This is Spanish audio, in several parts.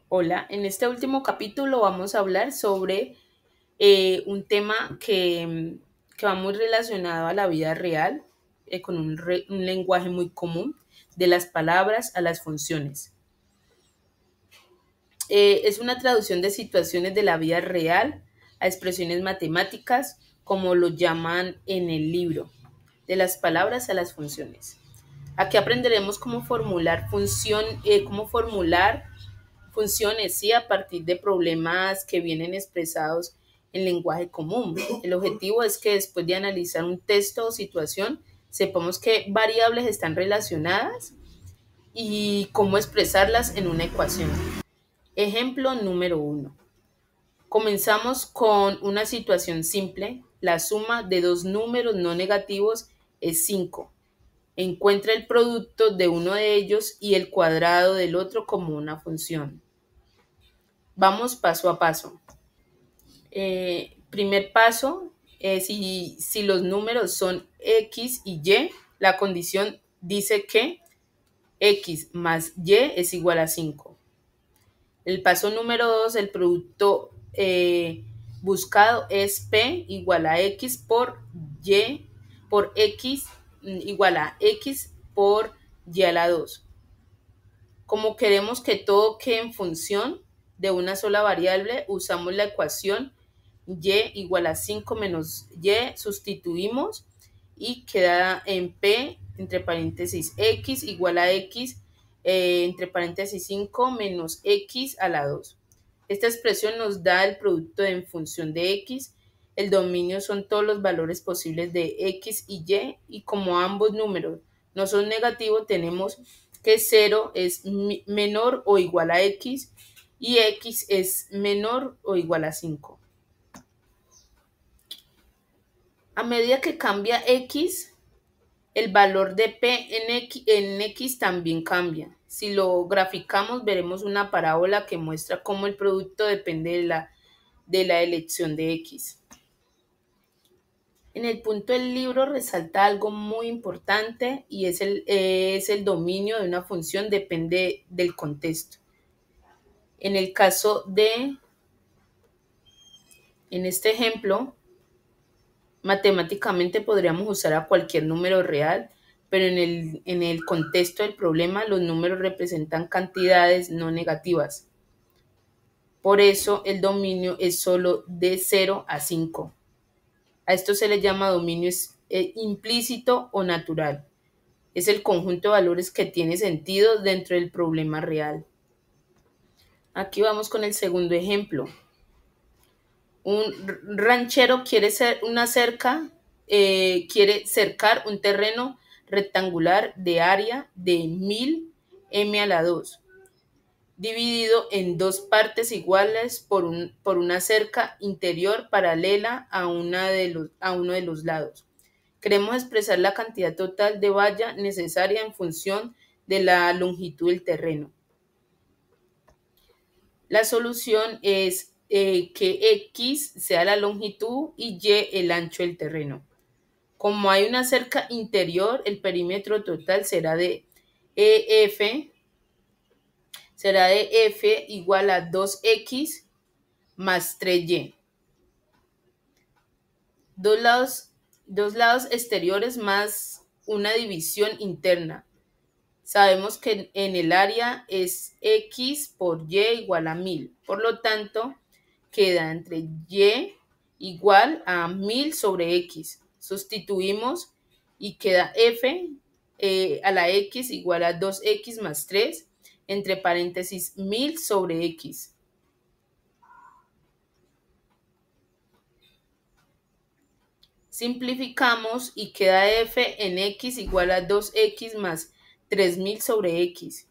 Hola, en este último capítulo vamos a hablar sobre un tema que va muy relacionado a la vida real, con un lenguaje muy común, de las palabras a las funciones. Es una traducción de situaciones de la vida real a expresiones matemáticas, como lo llaman en el libro, de las palabras a las funciones. Aquí aprenderemos cómo formular funciones, sí, a partir de problemas que vienen expresados en lenguaje común. El objetivo es que después de analizar un texto o situación, sepamos qué variables están relacionadas y cómo expresarlas en una ecuación. Ejemplo número uno. Comenzamos con una situación simple. La suma de dos números no negativos es 5. Encuentra el producto de uno de ellos y el cuadrado del otro como una función. Vamos paso a paso. Primer paso, si los números son X y Y, la condición dice que X más Y es igual a 5. El paso número 2, el producto buscado es P igual a X por Y por X igual a X por Y a la 2. Como queremos que todo quede en función de una sola variable, usamos la ecuación y igual a 5 menos y, sustituimos y queda en p entre paréntesis x igual a x entre paréntesis 5 menos x a la 2. Esta expresión nos da el producto en función de x. El dominio son todos los valores posibles de x y como ambos números no son negativos, tenemos que 0 es menor o igual a x y x es menor o igual a 5. A medida que cambia x, el valor de p en x también cambia. Si lo graficamos, veremos una parábola que muestra cómo el producto depende de la elección de x. En el punto del libro resalta algo muy importante y es el dominio de una función depende del contexto. En el caso en este ejemplo, matemáticamente podríamos usar a cualquier número real, pero en el contexto del problema los números representan cantidades no negativas. Por eso el dominio es solo de 0 a 5. A esto se le llama dominio implícito o natural. Es el conjunto de valores que tiene sentido dentro del problema real. Aquí vamos con el segundo ejemplo. Un ranchero quiere quiere cercar un terreno rectangular de área de 1000 m a la 2, dividido en dos partes iguales por una cerca interior paralela a uno de los lados. Queremos expresar la cantidad total de valla necesaria en función de la longitud del terreno. La solución es que X sea la longitud y Y el ancho del terreno. Como hay una cerca interior, el perímetro total será de F igual a 2X más 3Y. Dos lados exteriores más una división interna. Sabemos que en el área es X por Y igual a 1000. Por lo tanto, queda entre Y igual a 1000 sobre X. Sustituimos y queda F a la X igual a 2X más 3 entre paréntesis 1000 sobre X. Simplificamos y queda F en X igual a 2X más 3000 sobre X.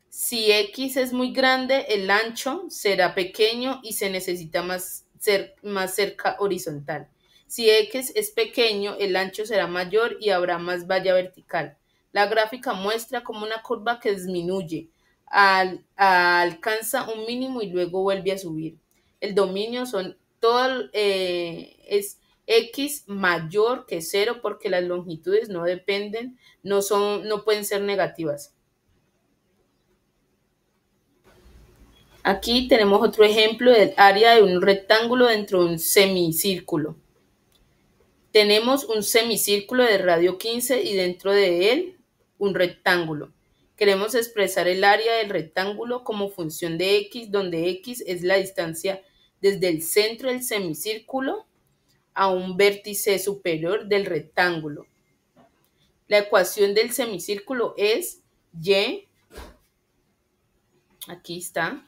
Si X es muy grande, el ancho será pequeño y se necesita más cerca horizontal. Si X es pequeño, el ancho será mayor y habrá más valla vertical. La gráfica muestra como una curva que disminuye, alcanza un mínimo y luego vuelve a subir. El dominio es X mayor que 0 porque las longitudes no dependen, no pueden ser negativas. Aquí tenemos otro ejemplo del área de un rectángulo dentro de un semicírculo. Tenemos un semicírculo de radio 15 y dentro de él un rectángulo. Queremos expresar el área del rectángulo como función de x, donde x es la distancia desde el centro del semicírculo a un vértice superior del rectángulo. La ecuación del semicírculo es y, aquí está,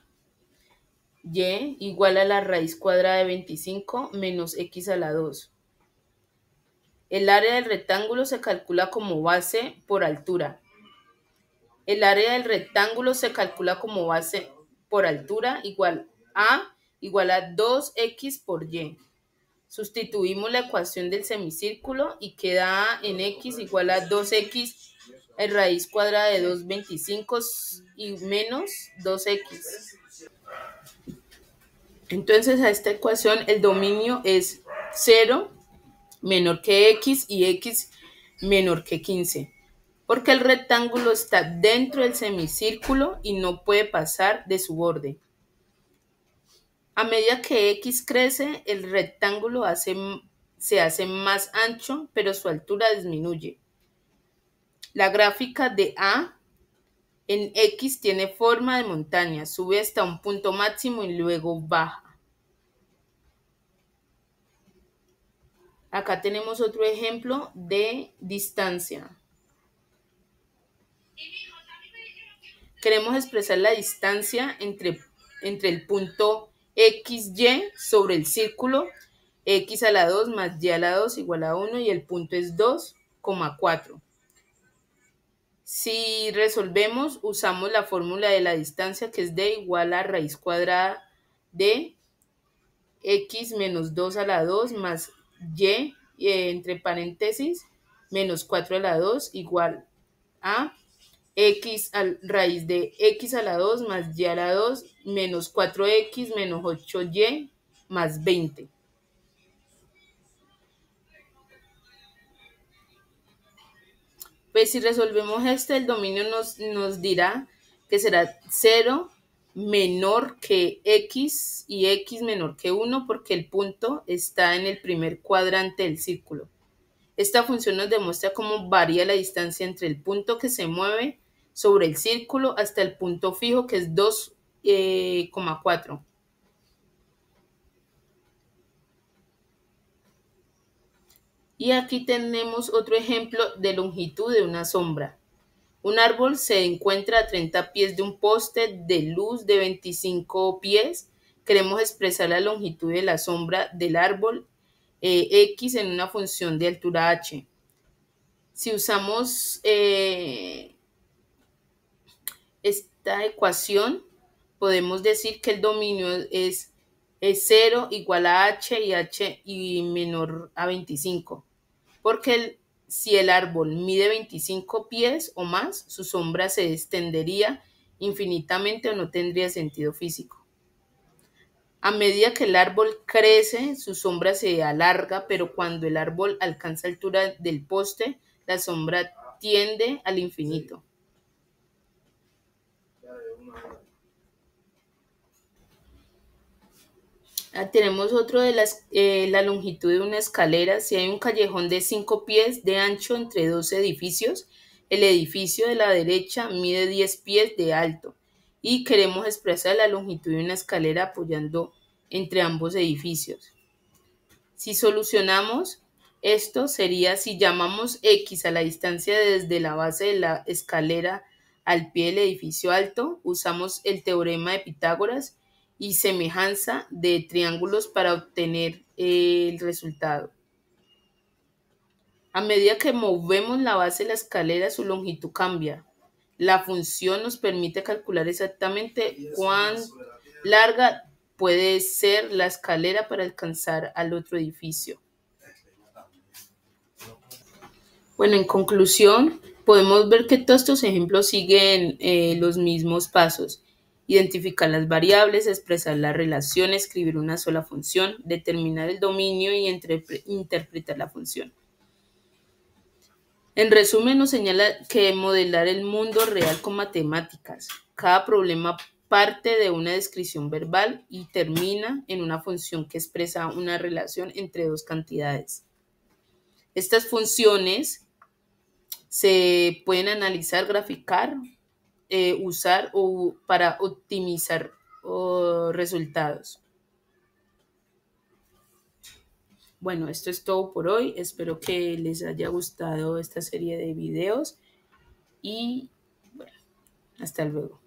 y igual a la raíz cuadrada de 25 menos x a la 2. El área del rectángulo se calcula como base por altura. El área del rectángulo se calcula como base por altura igual a 2x por y. Sustituimos la ecuación del semicírculo y queda A en x igual a 2x raíz cuadrada de 225 y menos 2x. Entonces a esta ecuación el dominio es 0 menor que x y x menor que 15, porque el rectángulo está dentro del semicírculo y no puede pasar de su borde. A medida que x crece, el rectángulo se hace más ancho, pero su altura disminuye. La gráfica de A en x tiene forma de montaña, sube hasta un punto máximo y luego baja. Acá tenemos otro ejemplo de distancia. Queremos expresar la distancia entre el punto XY sobre el círculo, x a la 2 más y a la 2 igual a 1 y el punto es 2,4. Si resolvemos, usamos la fórmula de la distancia que es d igual a raíz cuadrada de x menos 2 a la 2 más y, entre paréntesis, menos 4 a la 2 igual a x a raíz de x a la 2 más y a la 2 menos 4x menos 8y más 20. Pues si resolvemos esto, el dominio nos dirá que será 0 menor que x y x menor que 1 porque el punto está en el primer cuadrante del círculo. Esta función nos demuestra cómo varía la distancia entre el punto que se mueve sobre el círculo hasta el punto fijo que es 2,4. Y aquí tenemos otro ejemplo de longitud de una sombra. Un árbol se encuentra a 30 pies de un poste de luz de 25 pies. Queremos expresar la longitud de la sombra del árbol x en una función de altura h. Si usamos esta ecuación, podemos decir que el dominio es 0 igual a h y menor a 25. Porque si el árbol mide 25 pies o más, su sombra se extendería infinitamente o no tendría sentido físico. A medida que el árbol crece, su sombra se alarga, pero cuando el árbol alcanza altura del poste, la sombra tiende al infinito. Tenemos otro de la longitud de una escalera. Si hay un callejón de 5 pies de ancho entre dos edificios, el edificio de la derecha mide 10 pies de alto y queremos expresar la longitud de una escalera apoyando entre ambos edificios. Si solucionamos esto, sería si llamamos x a la distancia desde la base de la escalera al pie del edificio alto, usamos el teorema de Pitágoras y semejanza de triángulos para obtener el resultado. A medida que movemos la base de la escalera, su longitud cambia. La función nos permite calcular exactamente cuán larga puede ser la escalera para alcanzar al otro edificio. Bueno, en conclusión, podemos ver que todos estos ejemplos siguen los mismos pasos. Identificar las variables, expresar la relación, escribir una sola función, determinar el dominio y interpretar la función. En resumen, nos señala que modelar el mundo real con matemáticas. Cada problema parte de una descripción verbal y termina en una función que expresa una relación entre dos cantidades. Estas funciones se pueden analizar, graficar, usar para optimizar resultados. Bueno, esto es todo por hoy. Espero que les haya gustado esta serie de videos y bueno, hasta luego.